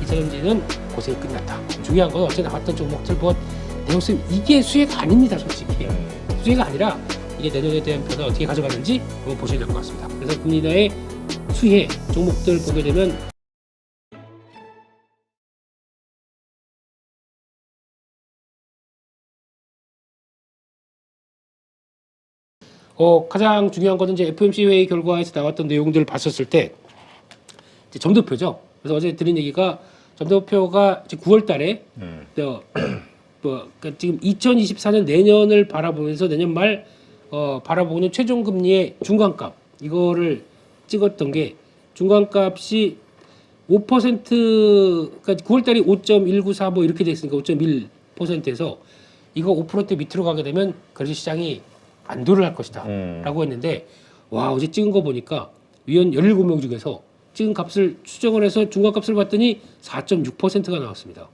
이차전지는 고생이 끝났다. 중요한 건 어제 나왔던 종목들 뭐 내용 쓰 이게 수혜가 아닙니다, 솔직히. 수혜가 아니라 이게 내년에 대한 변화 어떻게 가져가는지 한번 보셔야 될 것 같습니다. 그래서 금리나의 수혜 종목들 보게 되면 가장 중요한 거는 이제 FOMC 회의 결과에서 나왔던 내용들을 봤었을 때 이제 점도표죠. 그래서 어제 드린 얘기가 점도표가 이제 9월 달에 그러니까 지금 2024년 내년을 바라보면서 내년 말 바라보는 최종 금리의 중간값 이거를 찍었던 게 중간값이 5% 그러니까 9월 달이 5.194 뭐 이렇게 돼 있으니까 5.1%에서 이거 5%대 밑으로 가게 되면 그래서 시장이 안도를 할 것이다 라고 했는데 와 어제 찍은 거 보니까 위원 17명 중에서 찍은 값을 추정을 해서 중간값을 봤더니 4.6%가 나왔습니다.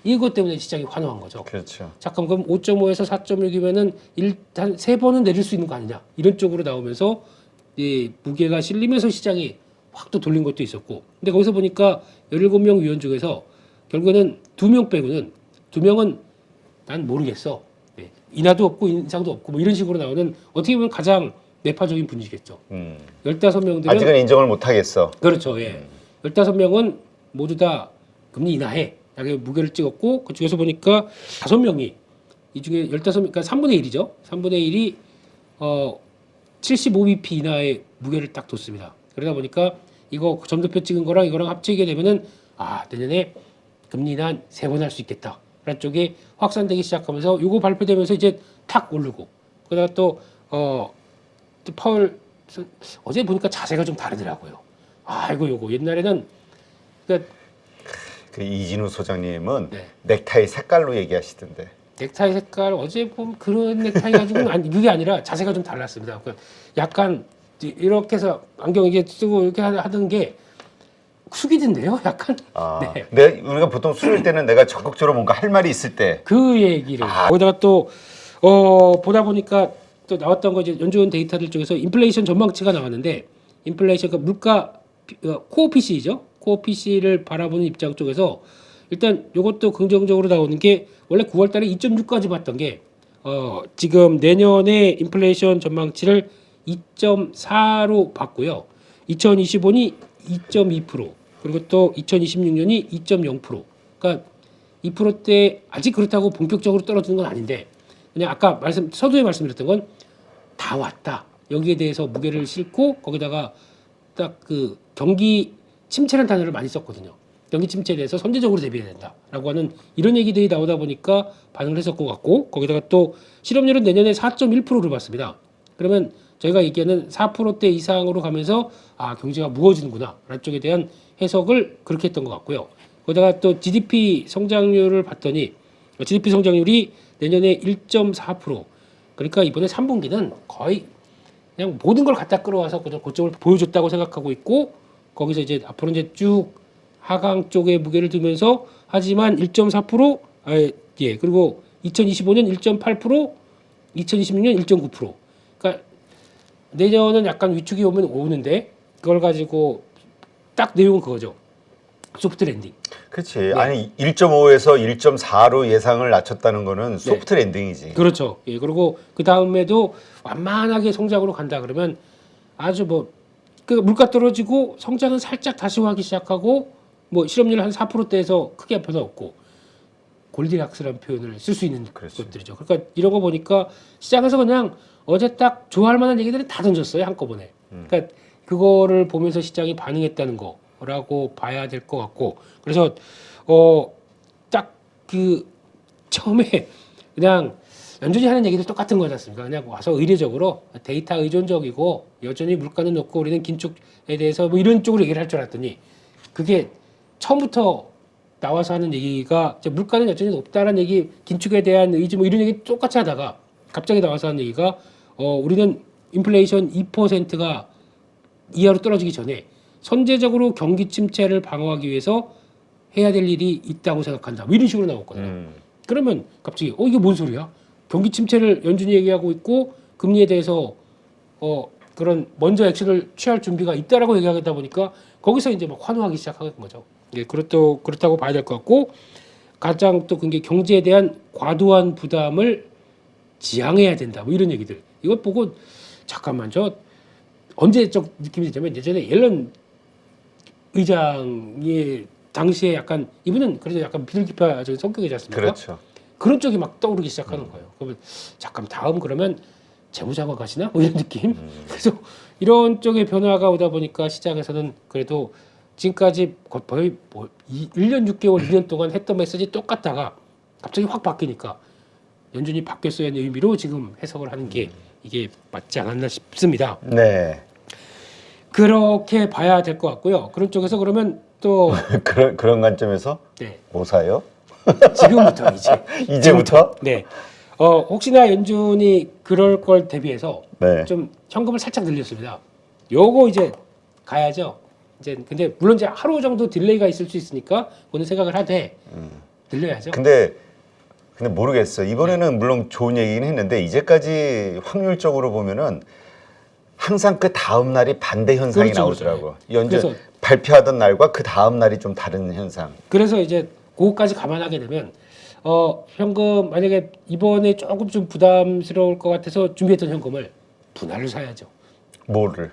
이것 때문에 시장이 환호한 거죠. 그렇죠. 잠깐 그럼 5.5에서 4.6이면은 일단 3번은 내릴 수 있는 거 아니냐 이런 쪽으로 나오면서 이 무게가 실리면서 시장이 확 또 돌린 것도 있었고 근데 거기서 보니까 17명 위원 중에서 결국에는 2명 빼고는 2명은 난 모르겠어. 인하도 없고 인상도 없고 뭐 이런 식으로 나오는 어떻게 보면 가장 매파적인 분위기겠죠. 15명들은 아직은 인정을 못 하겠어. 그렇죠. 예. 15명은 모두 다 금리 인하해. 라고 무게를 찍었고 그중에서 보니까 5명이 이 중에 15명 그러니까 3분의 1이죠. 3분의 1이 75bp 인하의 무게를 딱 뒀습니다. 그러다 보니까 이거 점도표 찍은 거랑 이거랑 합치게 되면은 아, 내년에 금리 인하 3번 할 수 있겠다. 라는 쪽에 확산되기 시작하면서 이거 발표되면서 이제 탁 오르고 그러다가 또 파월 어제 보니까 자세가 좀 다르더라고요. 아, 요거 옛날에는 그러니까 그 이진우 소장님은 네. 넥타이 색깔로 얘기하시던데. 넥타이 색깔 어제 보면 그런 넥타이 가지고는 아니 그게 아니라 자세가 좀 달랐습니다. 그러니까 약간 이렇게 해서 안경 이게 쓰고 이렇게 하던 게 숙이던데요, 약간. 아, 네. 우리가 보통 술일 때는 내가 적극적으로 뭔가 할 말이 있을 때. 그 얘기를 거기다가 또 보다 보니까 또 나왔던 거 이제 연준 데이터들 중에서 인플레이션 전망치가 나왔는데 인플레이션 그러니까 물가 코어 PC죠. 코어 PC를 바라보는 입장 쪽에서 일단 이것도 긍정적으로 나오는 게 원래 9월 달에 2.6까지 봤던 게 지금 내년에 인플레이션 전망치를 2.4로 봤고요. 2025년이 2.2% 그리고 또 2026년이 2.0% 그러니까 2%대 아직 그렇다고 본격적으로 떨어지는 건 아닌데 그냥 아까 서두에 말씀드렸던 건 다 왔다. 여기에 대해서 무게를 싣고 거기다가 딱 그 경기 침체라는 단어를 많이 썼거든요. 경기 침체에 대해서 선제적으로 대비해야 된다라고 하는 이런 얘기들이 나오다 보니까 반응을 했을 것 같고 거기다가 또 실업률은 내년에 4.1%를 봤습니다. 그러면 저희가 얘기하는 4%대 이상으로 가면서 아 경제가 무거워지는구나 라는 쪽에 대한 해석을 그렇게 했던 것 같고요. 거기다가 또 GDP 성장률을 봤더니 GDP 성장률이 내년에 1.4% 그러니까 이번에 3분기는 거의 그냥 모든 걸 갖다 끌어와서 그냥 고점을 보여줬다고 생각하고 있고 거기서 이제 앞으로 이제 쭉 하강 쪽에 무게를 두면서 하지만 1.4% 그리고 2025년 1.8% 2026년 1.9% 그러니까 내년은 약간 위축이 오는데 그걸 가지고 딱 내용은 그거죠. 소프트 랜딩. 그렇지. 네. 아니 1.5에서 1.4로 예상을 낮췄다는 거는 소프트 랜딩이지. 그렇죠. 예. 그리고 그 다음에도 완만하게 성장으로 간다 그러면 아주 그 물가 떨어지고 성장은 살짝 다시 하기 시작하고 실업률 한 4%대에서 크게 변화 없고 골디락스라는 표현을 쓸 수 있는 그렇지. 것들이죠. 그러니까 이런 거 보니까 시장에서 그냥 어제 딱 좋아할 만한 얘기들을 다 던졌어요 한꺼번에. 그러니까 그거를 보면서 시장이 반응했다는 거라고 봐야 될 것 같고 그래서 딱 그 처음에 그냥 연준이 하는 얘기도 똑같은 거지 않습니까? 그냥 와서 의례적으로 데이터 의존적이고 여전히 물가는 높고 우리는 긴축에 대해서 이런 쪽으로 얘기를 할 줄 알았더니 그게 처음부터 나와서 하는 얘기가 물가는 여전히 높다라는 얘기, 긴축에 대한 의지 이런 얘기 똑같이 하다가 갑자기 나와서 하는 얘기가 우리는 인플레이션 2%가 이하로 떨어지기 전에 선제적으로 경기 침체를 방어하기 위해서 해야 될 일이 있다고 생각한다. 이런 식으로 나왔거든요. 그러면 갑자기 이게 뭔 소리야? 경기 침체를 연준이 얘기하고 있고 금리에 대해서 그런 먼저 액션을 취할 준비가 있다라고 얘기하다 보니까 거기서 이제 막 환호하기 시작하는 거죠. 예, 그렇다고 봐야 될 것 같고 가장 또 그게 경제에 대한 과도한 부담을 지양해야 된다. 뭐 이런 얘기들. 이걸 보고 잠깐만 저 언제적 느낌이 들냐면 예전에 옐런 의장이 당시에 약간 이분은 그래도 약간 비둘기파적인 성격이지 않습니까? 그렇죠. 그런 쪽이 막 떠오르기 시작하는 거예요. 그러면 잠깐 다음 그러면 재무장관 가시나? 뭐 이런 느낌. 그래서 이런 쪽의 변화가 오다 보니까 시장에서는 그래도 지금까지 거의 뭐 1년 6개월, 2년 동안 했던 메시지 똑같다가 갑자기 확 바뀌니까 연준이 바뀌었어야 하는 의미로 지금 해석을 하는 게 이게 맞지 않았나 싶습니다. 네. 그렇게 봐야 될 것 같고요. 그런 쪽에서 그러면 또 그런 관점에서 네, 뭐 사요? 지금부터 이제부터? 네. 혹시나 연준이 그럴 걸 대비해서 네. 좀 현금을 살짝 늘렸습니다. 요거 이제 가야죠. 이제 근데 물론 이제 하루 정도 딜레이가 있을 수 있으니까 오늘 생각을 하되 늘려야죠. 근데 모르겠어. 이번에는 물론 좋은 얘기긴 했는데 이제까지 확률적으로 보면은 항상 그 다음 날이 반대 현상이 그렇죠, 나오더라고. 그렇죠. 연준 그래서- 발표하던 날과 그 다음 날이 좀 다른 현상. 그래서 이제 그거까지 감안하게 되면 현금 만약에 이번에 조금 좀 부담스러울 것 같아서 준비했던 현금을 분할로 사야죠. 뭐를?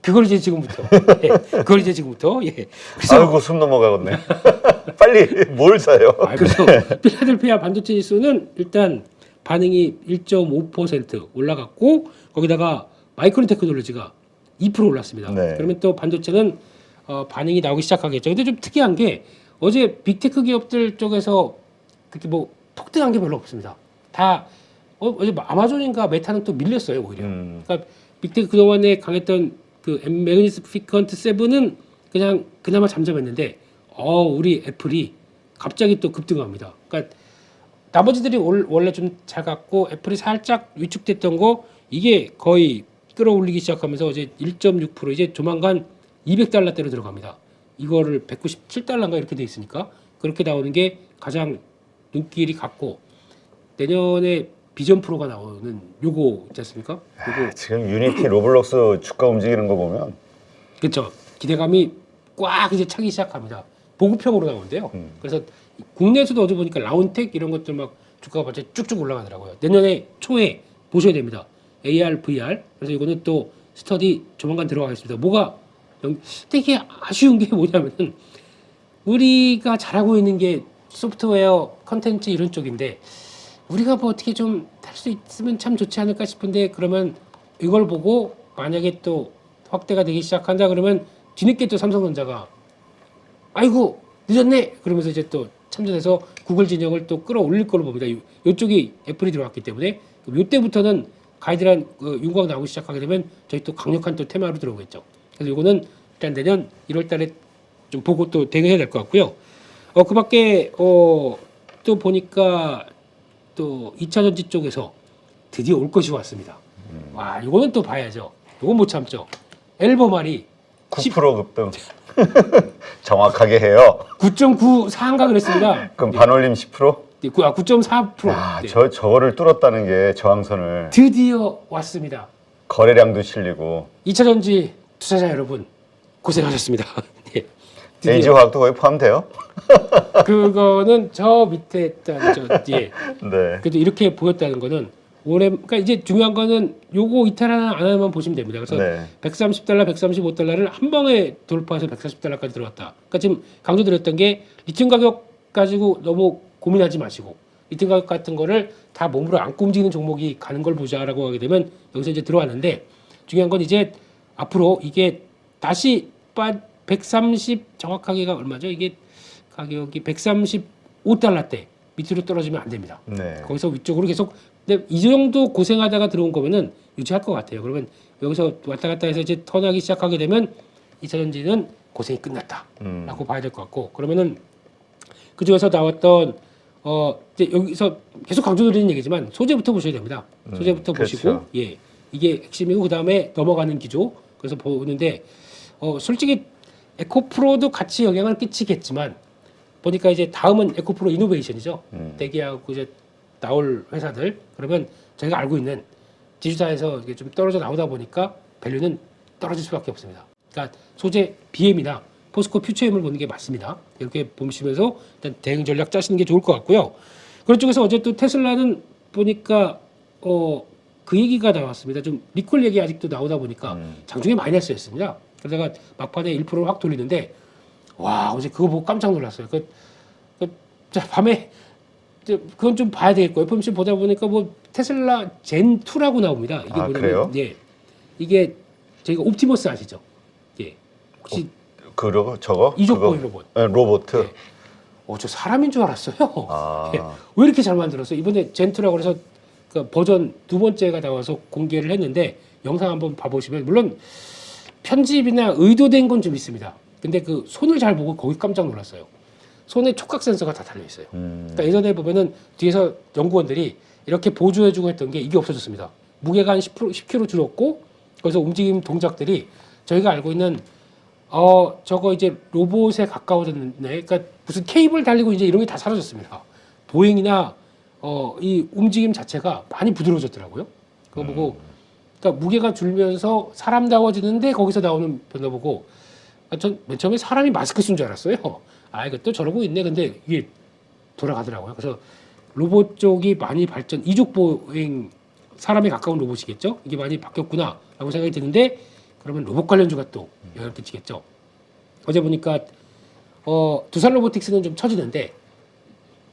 그걸 이제 지금부터. 예. 그걸 이제 지금부터. 예. 그래서 아이고 숨 넘어가겠네. 빨리 뭘 사요? 그래서 필라델피아 반도체 지수는 일단 반응이 1.5% 올라갔고 거기다가 마이크론 테크놀로지가 2% 올랐습니다. 네. 그러면 또 반도체는 반응이 나오기 시작하겠죠. 근데 좀 특이한 게 어제 빅테크 기업들 쪽에서 그렇게 뭐 폭등한 게 별로 없습니다. 다 어제 아마존인가 메타는 또 밀렸어요 오히려. 그러니까 빅테크 그동안에 강했던 그 매그니피컨트 7은 그냥 그나마 잠잠했는데 우리 애플이 갑자기 또 급등합니다. 그러니까 나머지들이 원래 좀 작았고 애플이 살짝 위축됐던 거 이게 거의 끌어올리기 시작하면서 어제 1.6% 이제 조만간 200달러대로 들어갑니다. 이거를 197달러인가 이렇게 돼 있으니까 그렇게 나오는 게 가장 눈길이 갔고 내년에 비전 프로가 나오는 요거 있지 않습니까? 요거 지금 유니티 로블록스 주가 움직이는 거 보면 그렇죠. 기대감이 꽉 이제 차기 시작합니다. 보급형으로 나오는데요. 그래서 국내에서도 어제 보니까 라운텍 이런 것들 막 주가가 갑자기 쭉쭉 올라가더라고요. 내년에 초에 보셔야 됩니다. AR, VR. 그래서 이거는 또 스터디 조만간 들어가겠습니다. 뭐가 되게 아쉬운 게 뭐냐면은 우리가 잘하고 있는 게 소프트웨어, 컨텐츠 이런 쪽인데 우리가 뭐 어떻게 좀 할 수 있으면 참 좋지 않을까 싶은데 그러면 이걸 보고 만약에 또 확대가 되기 시작한다 그러면 뒤늦게 또 삼성전자가 아이고 늦었네 그러면서 이제 또 참전해서 구글 진영을 또 끌어올릴 걸로 봅니다. 이쪽이 애플이 들어왔기 때문에 이때부터는 가이드란 윤곽 나오기 시작하게 되면 저희 또 강력한 또 테마로 들어오겠죠. 그래서 이거는 일단 내년 1월달에 좀 보고 또 대응해야 될 것 같고요. 그밖에 또 보니까 또 2차 전지 쪽에서 드디어 올 것이 왔습니다. 와 이거는 또 봐야죠. 이건 못 참죠. 앨범알이 9% 급등. 정확하게 해요. 9.94인가 그랬습니다. 그럼 반올림 10%? 9.4%. 아, 네. 저거를 뚫었다는 게 저항선을. 드디어 왔습니다. 거래량도 실리고. 2차 전지 투자자 여러분 고생하셨습니다. 네. 드디어. LG화학도 거의 포함돼요? 그거는 저 밑에 있던 예. 네. 그래도 이렇게 보였다는 거는 올해 그러니까 이제 중요한 거는 요거 이탈 하나 안 하나만 보시면 됩니다. 그래서 네. 130달러, 135달러를 한 방에 돌파해서 140달러까지 들어왔다. 그러니까 지금 강조드렸던 게 리튬 가격 가지고 너무 고민하지 마시고 리튬 가격 같은 거를 다 몸으로 안고 움직이는 종목이 가는 걸 보자라고 하게 되면 여기서 이제 들어왔는데 중요한 건 이제 앞으로 이게 다시 130 정확하게가 얼마죠? 이게 가격이 135달러대 밑으로 떨어지면 안 됩니다. 네. 거기서 위쪽으로 계속 근데 이 정도 고생하다가 들어온 거면은 유지할 것 같아요. 그러면 여기서 왔다 갔다 해서 이제 턴하기 시작하게 되면 2차 전지는 고생이 끝났다라고 봐야 될 것 같고 그러면은 그 중에서 나왔던 이제 여기서 계속 강조드리는 얘기지만 소재부터 보셔야 됩니다. 소재부터 보시고 그렇죠. 예 이게 핵심이고 그 다음에 넘어가는 기조 그래서 보는데 솔직히 에코프로도 같이 영향을 끼치겠지만 보니까 이제 다음은 에코프로 이노베이션이죠. 대기하고 이제 나올 회사들 그러면 저희가 알고 있는 지주사에서 이게 좀 떨어져 나오다 보니까 밸류는 떨어질 수밖에 없습니다. 그러니까 소재 BM이나 포스코 퓨처엠을 보는 게 맞습니다. 이렇게 보시면서 일단 대응 전략 짜시는 게 좋을 것 같고요. 그런 쪽에서 어제 또 테슬라는 보니까 그 얘기가 나왔습니다. 좀 리콜 얘기 아직도 나오다 보니까 장중에 마이너스였습니다. 그러다가 막판에 1%를 확 돌리는데 와 어제 그거 보고 깜짝 놀랐어요. 자, 밤에 그건 좀 봐야 되겠고 FOMC 보다 보니까 뭐 테슬라 젠 2라고 나옵니다. 이게 뭐냐면 그래요? 예, 이게 저희가 옵티머스 아시죠? 예, 혹시 그러고 저거 이족보이 그거? 로봇. 네, 로보트. 예. 저 사람인 줄 알았어요. 아. 예. 왜 이렇게 잘 만들었어? 이번에 젠2라고 해서 그 버전 두 번째가 나와서 공개를 했는데 영상 한번 봐보시면 물론 편집이나 의도된 건 좀 있습니다. 근데 그 손을 잘 보고 거기 깜짝 놀랐어요. 손에 촉각 센서가 다 달려 있어요. 그러니까 예전에 보면은 뒤에서 연구원들이 이렇게 보조해주고 했던 게 이게 없어졌습니다. 무게가 한 10kg 줄었고 거기서 움직임 동작들이 저희가 알고 있는 저거 이제 로봇에 가까워졌네. 그러니까 무슨 케이블 달리고 이제 이런 게 다 사라졌습니다. 보행이나 이 움직임 자체가 많이 부드러워졌더라고요. 그거 보고 그러니까 무게가 줄면서 사람다워지는데 거기서 나오는 변화 보고 전 맨 처음에 사람이 마스크 쓴 줄 알았어요. 이것도 저러고 있네. 근데 이게 돌아가더라고요. 그래서 로봇 쪽이 많이 발전, 이족 보행 사람에 가까운 로봇이겠죠. 이게 많이 바뀌었구나라고 생각이 드는데 그러면 로봇 관련주가 또 영향을 끼치겠죠. 어제 보니까 두산 로보틱스는 좀 처지는데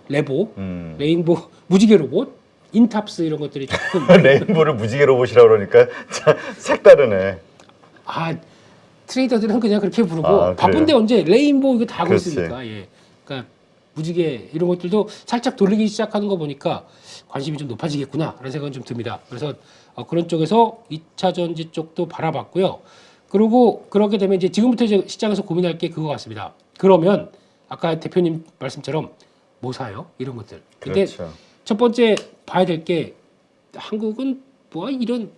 레보, 레인보 무지개 로봇, 인탑스 이런 것들이 조금 레인보를 무지개 로봇이라고 그러니까 참 색다르네. 트레이더들은 그냥 그렇게 부르고 그래요? 바쁜데 언제 레인보 이거 다 하고 그렇지. 있으니까 예. 그러니까 무지개 이런 것들도 살짝 돌리기 시작하는 거 보니까 관심이 좀 높아지겠구나 라는 생각은 좀 듭니다. 그래서 그런 쪽에서 2차 전지 쪽도 바라봤고요. 그리고 그렇게 되면 이제 지금부터 이제 시장에서 고민할 게 그거 같습니다. 그러면 아까 대표님 말씀처럼 뭐 사요? 이런 것들. 근데 그렇죠. 첫 번째 봐야 될 게 한국은 뭐 이런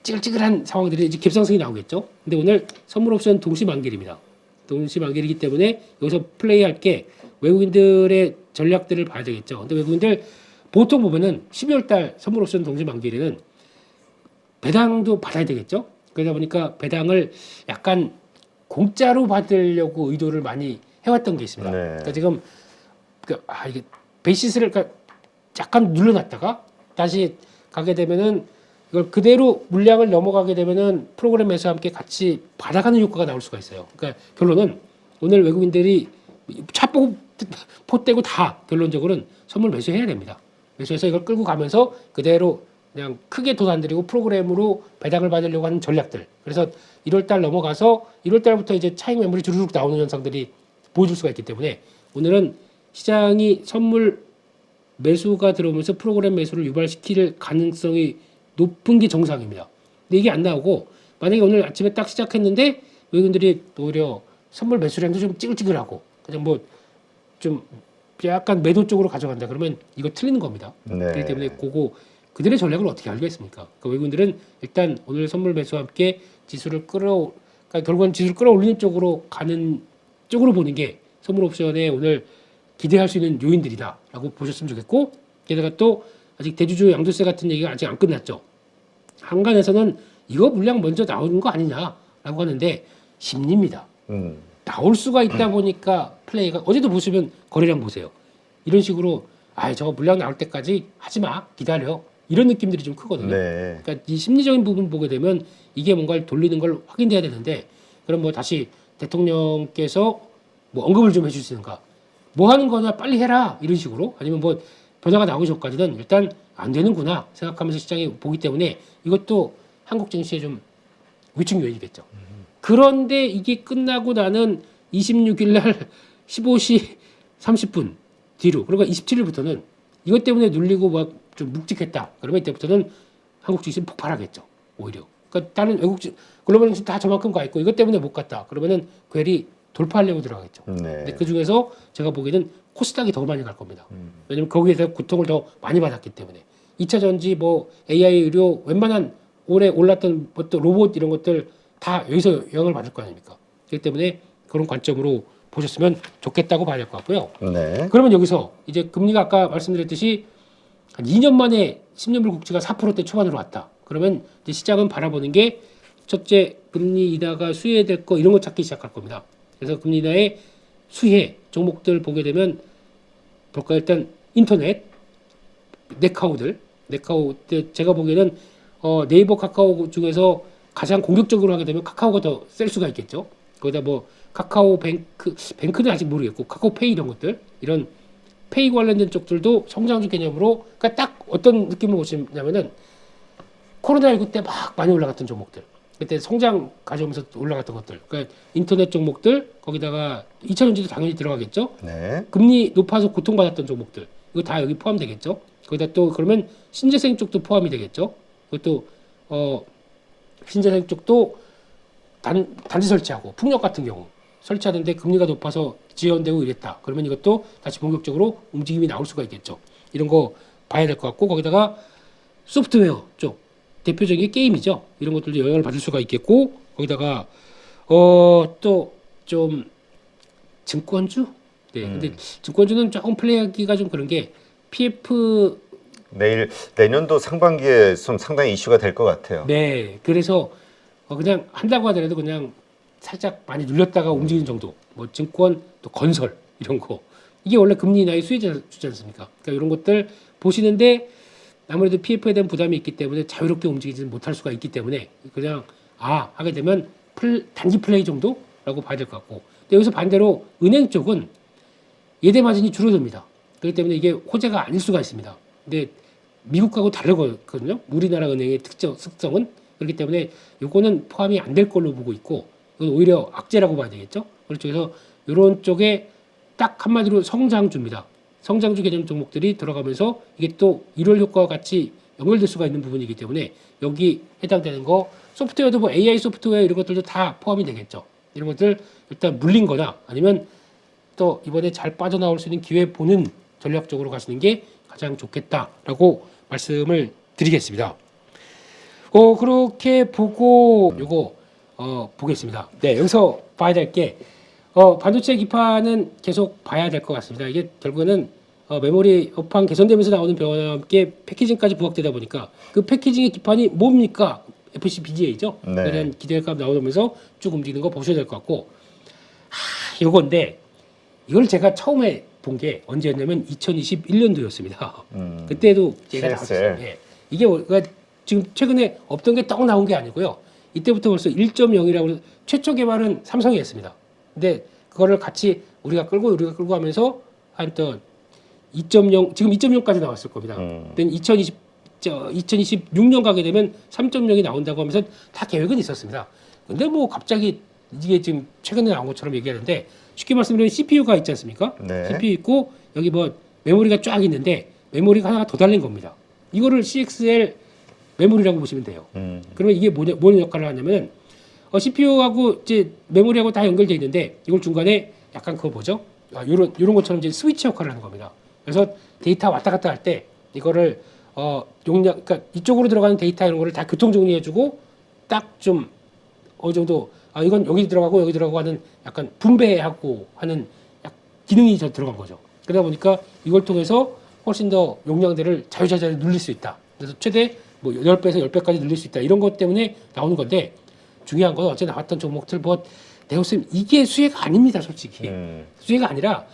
찌글찌글한 상황들이 이제 갭상승이 나오겠죠. 근데 오늘 선물 옵션 동시 만기일입니다. 동시 만기이기 때문에 여기서 플레이할 게 외국인들의 전략들을 봐야 되겠죠. 근데 외국인들 보통 보면은 12월 달 선물 옵션 동시 만기일에는 배당도 받아야 되겠죠. 그러다 보니까 배당을 약간 공짜로 받으려고 의도를 많이 해왔던 게 있습니다. 네. 그러니까 지금 이게 베이시스를 그러니까 약간 눌러놨다가 다시 가게 되면은 이걸 그대로 물량을 넘어가게 되면은 프로그램 매수와 함께 같이 받아가는 효과가 나올 수가 있어요. 그러니까 결론은 오늘 외국인들이 차 보고 포 떼고 다 결론적으로는 선물 매수해야 됩니다. 매수해서 이걸 끌고 가면서 그대로 그냥 크게 돈 안 들이고 프로그램으로 배당을 받으려고 하는 전략들. 그래서 1월 달 넘어가서 1월 달부터 이제 차익 매물이 주르륵 나오는 현상들이 보여줄 수가 있기 때문에 오늘은 시장이 선물 매수가 들어오면서 프로그램 매수를 유발시킬 가능성이 높은 게 정상입니다. 근데 이게 안 나오고 만약에 오늘 아침에 딱 시작했는데 외국인들이 오히려 선물 매수량도 좀 찌글찌글하고 그냥 뭐 좀 약간 매도 쪽으로 가져간다 그러면 이거 틀리는 겁니다. 네. 그렇기 때문에 그들의 전략을 어떻게 알겠습니까? 그 외국인들은 일단 오늘 선물 매수와 함께 지수를 그러니까 결국은 지수를 끌어올리는 쪽으로 가는 쪽으로 보는 게 선물 옵션에 오늘 기대할 수 있는 요인들이다라고 보셨으면 좋겠고 게다가 또 아직 대주주 양도세 같은 얘기가 아직 안 끝났죠. 한간에서는 이거 물량 먼저 나오는 거 아니냐라고 하는데 심리입니다. 나올 수가 있다 보니까 플레이가 어제도 보시면 거래량 보세요. 이런 식으로 저거 물량 나올 때까지 하지 마 기다려 이런 느낌들이 좀 크거든요. 네. 그러니까 이 심리적인 부분 보게 되면 이게 뭔가를 돌리는 걸 확인돼야 되는데 그럼 뭐 다시 대통령께서 뭐 언급을 좀 해주시는가 뭐 하는 거냐 빨리 해라 이런 식으로 아니면 뭐 변화가 나오기 전까지는 일단 안 되는구나 생각하면서 시장이 보기 때문에 이것도 한국 증시에 좀 위축 요인이겠죠. 그런데 이게 끝나고 나는 26일 날 15시 30분 뒤로 그러니까 27일부터는 이것 때문에 눌리고 막 좀 묵직했다. 그러면 이때부터는 한국 증시는 폭발하겠죠. 오히려. 그러니까 다른 외국 글로벌 증시 다 저만큼 가 있고 이것 때문에 못 갔다. 그러면은 괜히 돌파하려고 들어가겠죠. 네. 근데 그 중에서 제가 보기에는 코스닥이 더 많이 갈 겁니다. 왜냐면 거기에서 고통을 더 많이 받았기 때문에 2차 전지 뭐 AI 의료 웬만한 올해 올랐던 것도 로봇 이런 것들 다 여기서 영향을 받을 거 아닙니까? 그렇기 때문에 그런 관점으로 보셨으면 좋겠다고 봐야 될 것 같고요. 네. 그러면 여기서 이제 금리가 아까 말씀드렸듯이 한 2년 만에 10년물 국채가 4%대 초반으로 왔다. 그러면 이제 시장은 바라보는 게 첫째 금리 인하가 수혜될 거 이런 거 찾기 시작할 겁니다. 그래서 금리 인하의 수혜 종목들 보게 되면 볼까 일단 인터넷 네카오 제가 보기에는 네이버 카카오 중에서 가장 공격적으로 하게 되면 카카오가 더 셀 수가 있겠죠. 거기다 뭐 카카오 뱅크는 아직 모르겠고 카카오페이 이런 것들 이런 페이 관련된 쪽들도 성장주 개념으로 그러니까 딱 어떤 느낌을 보시냐면은 코로나19 때 막 많이 올라갔던 종목들 그때 성장 가져오면서 올라갔던 것들 그러니까 인터넷 종목들 거기다가 2차전지도 당연히 들어가겠죠. 네. 금리 높아서 고통받았던 종목들 이거 다 여기 포함되겠죠. 거기다 또 그러면 신재생 쪽도 포함이 되겠죠. 그것도 신재생 쪽도 단지 설치하고 풍력 같은 경우 설치하는데 금리가 높아서 지연되고 이랬다. 그러면 이것도 다시 본격적으로 움직임이 나올 수가 있겠죠. 이런 거 봐야 될 것 같고 거기다가 소프트웨어 쪽 대표적인 게 게임이죠. 이런 것들도 영향을 받을 수가 있겠고 거기다가 또 좀 증권주? 네. 근데 증권주는 조금 플레이하기가 좀 그런 게 PF 내년도 상반기에 좀 상당히 이슈가 될 것 같아요. 네. 그래서 그냥 한다고 하더라도 그냥 살짝 많이 눌렸다가 움직이는 정도. 뭐 증권 또 건설 이런 거. 이게 원래 금리 인하의 수혜주지 않습니까? 그러니까 이런 것들 보시는데 아무래도 PF에 대한 부담이 있기 때문에 자유롭게 움직이지 못할 수가 있기 때문에 그냥 하게 되면 단기 플레이 정도라고 봐야 될 것 같고. 근데 여기서 반대로 은행 쪽은 예대 마진이 줄어듭니다. 그렇기 때문에 이게 호재가 아닐 수가 있습니다. 근데 미국하고 다르거든요. 우리나라 은행의 특성은 그렇기 때문에 이거는 포함이 안 될 걸로 보고 있고 이건 오히려 악재라고 봐야 되겠죠. 그래서 이런 쪽에 딱 한마디로 성장주입니다. 성장주 개념 종목들이 들어가면서 이게 또 1월 효과와 같이 연결될 수가 있는 부분이기 때문에 여기 해당되는 거 소프트웨어도 뭐 AI 소프트웨어 이런 것들도 다 포함이 되겠죠. 이런 것들 일단 물린 거나 아니면 또 이번에 잘 빠져나올 수 있는 기회 보는 전략적으로 가시는 게 가장 좋겠다라고 말씀을 드리겠습니다. 그렇게 보고 요거 보겠습니다. 네, 여기서 봐야 될 게 반도체 기판은 계속 봐야 될 것 같습니다. 이게 결국에는 메모리 업황 개선되면서 나오는 변화와 함께 패키징까지 부각되다 보니까 그 패키징의 기판이 뭡니까? FCBGA죠. 네. 그에 대한 기대감 나오면서 쭉 움직이는 거 보셔야 될 것 같고 요건데 이걸 제가 처음에 본 게 언제였냐면 2021년도였습니다. 그때도 제가 나왔어요. 예. 이게 지금 최근에 없던 게 떡 나온 게 아니고요. 이때부터 벌써 1.0이라고 최초 개발은 삼성이 했습니다. 근데 그거를 같이 우리가 끌고 하면서 한 또 2.0 지금 2.0까지 나왔을 겁니다. 근데 2026년 가게 되면 3.0이 나온다고 하면서 다 계획은 있었습니다. 근데 뭐 갑자기 이게 지금 최근에 나온 것처럼 얘기하는데 쉽게 말씀드리면 CPU가 있지 않습니까? 네. CPU 있고 여기 뭐 메모리가 쫙 있는데 메모리가 하나가 더 달린 겁니다. 이거를 CXL 메모리라고 보시면 돼요. 그러면 이게 뭐는 역할을 하냐면은 CPU하고 이제 메모리하고 다 연결돼 있는데 이걸 중간에 약간 그거 뭐죠? 요런 것처럼 이제 스위치 역할을 하는 겁니다. 그래서 데이터 왔다 갔다 할 때 이거를 용량 그러니까 이쪽으로 들어가는 데이터 이런 거를 다 교통 정리해주고 딱 좀 어느 정도 이건 여기 들어가고 하는 약간 분배하고 하는 기능이 들어간 거죠. 그러다 보니까 이걸 통해서 훨씬 더 용량대를 자유자재로 늘릴 수 있다. 그래서 최대 뭐 10배에서 10배까지 늘릴 수 있다. 이런 것 때문에 나오는 건데 중요한 건 어제 나왔던 종목들 네오셈 이게 수혜가 아닙니다. 솔직히. 수혜가 아니라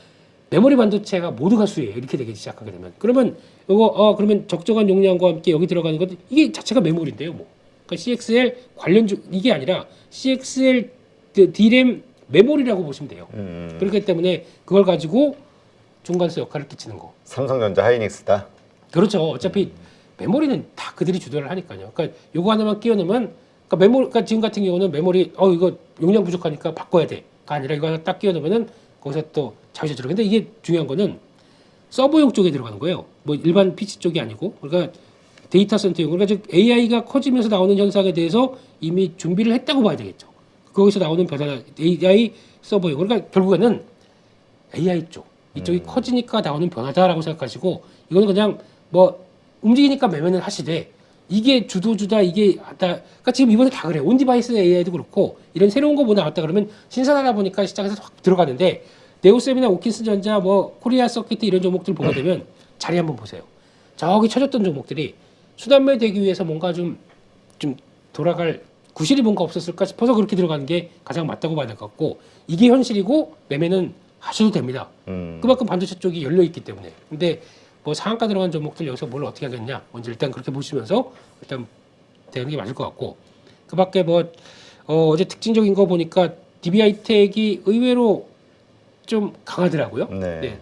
메모리 반도체가 모두가 수혜예요. 이렇게 되기 시작하게 되면. 그러면 이거 그러면 적정한 용량과 함께 여기 들어가는 것 이게 자체가 메모리인데요. 뭐. 그러니까 CXL 관련주 이게 아니라 CXL D램 메모리라고 보시면 돼요. 그렇기 때문에 그걸 가지고 중간에서 역할을 끼치는 거. 삼성전자 하이닉스다. 그렇죠. 어차피 메모리는 다 그들이 주도를 하니까요. 그러니까 요거 하나만 끼워넣으면 그러니까 지금 같은 경우는 메모리 이거 용량 부족하니까 바꿔야 돼가 아니라 이거 하나 딱 끼워넣으면은 거기서 또 자유자재로. 근데 이게 중요한 거는 서버용 쪽에 들어가는 거예요. 뭐 일반 PC 쪽이 아니고. 그러니까 데이터 센터용. 그러니까 즉 AI가 커지면서 나오는 현상에 대해서 이미 준비를 했다고 봐야 되겠죠. 거기서 나오는 변화 AI 서버용. 그러니까 결국에는 AI 쪽 이쪽이 커지니까 나오는 변화다라고 생각하시고 이거는 그냥 뭐 움직이니까 매매는 하시되 이게 주도주다 이게 그러니까 지금 이번에 다 그래요. 온디바이스 AI도 그렇고 이런 새로운 거 뭐 나왔다 그러면 신선하다 보니까 시장에서 확 들어가는데 네오셈이나 오킨스전자 뭐 코리아 서킷 이런 종목들 보게 되면 자리 한번 보세요. 저기 쳐졌던 종목들이 수단매 되기 위해서 뭔가 좀 돌아갈 구실이 뭔가 없었을까 싶어서 그렇게 들어가는 게 가장 맞다고 봐야 될 것 같고 이게 현실이고 매매는 하셔도 됩니다. 그만큼 반도체 쪽이 열려 있기 때문에. 근데 뭐 상한가 들어간 종목들 여기서 뭘 어떻게 하겠냐 먼저 일단 그렇게 보시면서 일단 되는 게 맞을 것 같고 그밖에 뭐 어제 특징적인 거 보니까 DB하이텍이 의외로 좀 강하더라고요. 네.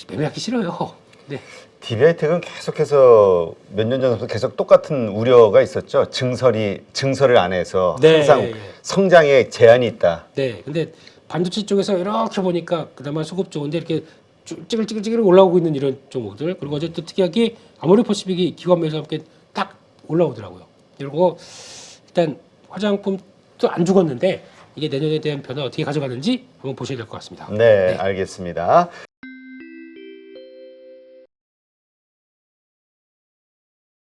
매매하기 싫어요. 네. DB하이텍은 계속해서 몇 년 전부터 계속 똑같은 우려가 있었죠. 증설을 안 해서 네. 항상 성장에 제한이 있다. 네. 근데 반도체 쪽에서 이렇게 보니까 그나마 수급 좋은데 이렇게 찌글찌글 올라오고 있는 이런 종목들 그리고 어제 또 특이하게 아모레퍼시픽이 기관 매수와 함께 딱 올라오더라고요. 이런 거 일단 화장품도 안 죽었는데 이게 내년에 대한 변화 어떻게 가져가는지 한번 보셔야 될 것 같습니다. 네, 알겠습니다.